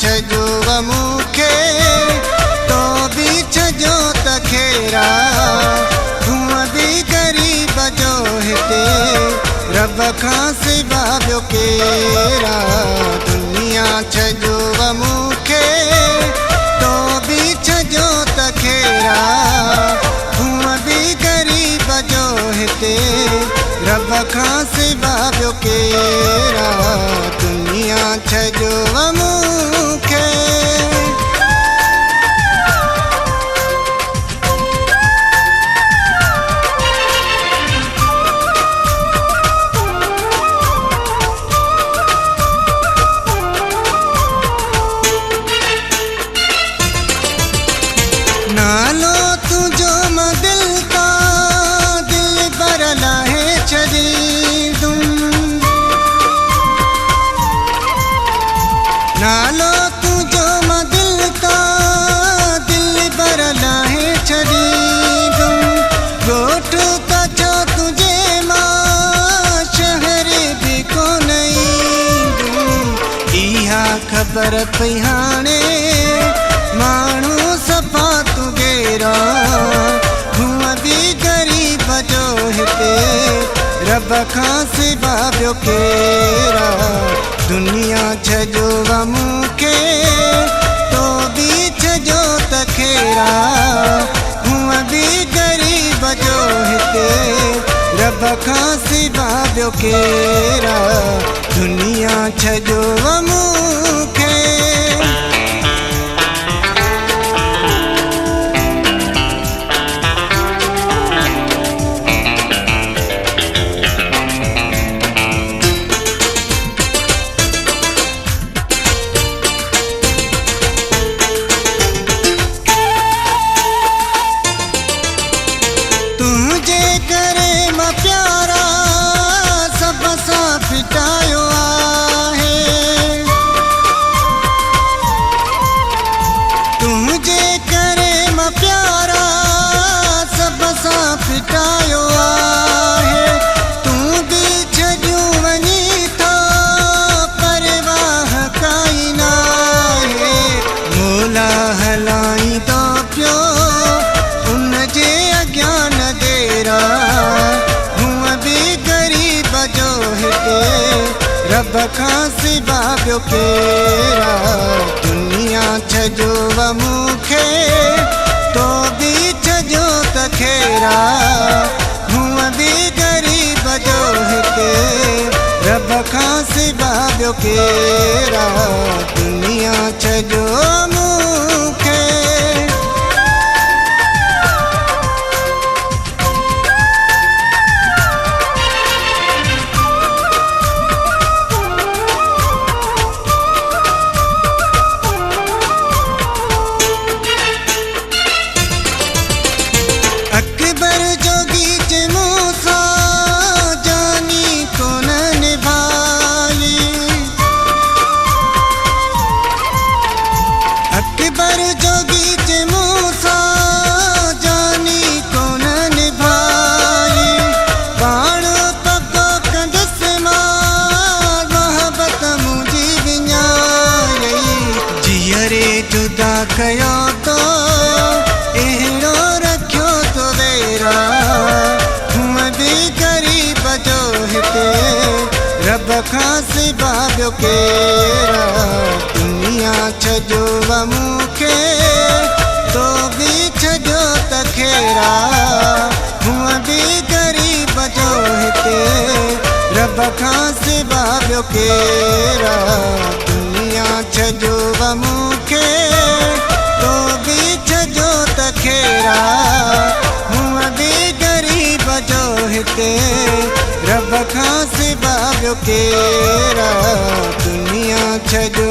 छजो मूंखे तो बि छजो त खेरा हूअं बि ग़रीब जो हिते रब खां सिवा ॿियो केरा। दुनिया छजो मूंखे तो बि छजो त खेरा हूअं बि ग़रीब जो हिते रब खां सिवा ॿियो केरा। दुनिया छजो मूंखे नालो तुझो मां दिल का दिल पर लाहे छॾी दूं। नालो तुझो मां दिल का दिल पर लाहे छॾी दूं। ॻोठ त छो तुझे मां शहर बि कोन ईंदूं। इहा ख़बर पई हाणे माण्हू सफ़ा तूं गेरा हूअं बि ग़रीब जो हिते रब खां सिवा ॿियो केरा। दुनिया छजो मूंखे तो बि छजो त खेरा हूअं बि ग़रीब जो हिते रब खां सिवा ॿियो केरा। दुनिया छजो मूंखे फिटायो आहे। तुंहिंजे करे मां प्यारा सभ सां फिटायो आहे। तूं बि छॾियूं वञी थो परवाह काई नाहे। मोला हलाईंदो पियो उन जे अॻियां न देरा हूअं बि ग़रीब जो हिते रब खां सिवा ॿियो केरा। दुनिया छजो मूंखे तो बि छजो त खेरा हूअं बि ग़रीब जो हिते रब खां सिवा ॿियो केरा। दुनिया छजो मूंखे अकबर जोगी जे मूंसां जानी कोन निभाई। अकबर जोगी जे मूंसां जानी कोन निभाई। पाण पको कंदसि मां मोहबत मुंहिंजी विञाई। जीअरे जुदा कयो तो अहिड़ो रखियो तो वेरा हूअं बि ग़रीब जो हिते रब खां सिवा ॿियो केरा। दुनिया छजो मूंखे तो बि छजो त खेरा हूअं बि ग़रीब जो हिते रब खां सिवा ॿियो केरा। दुनिया छजो मूंखे तो बि छजो त खेरा हूअं बि ग़रीब जो हिते रब खां सिवा ॿियो केरा। दुनिया छजो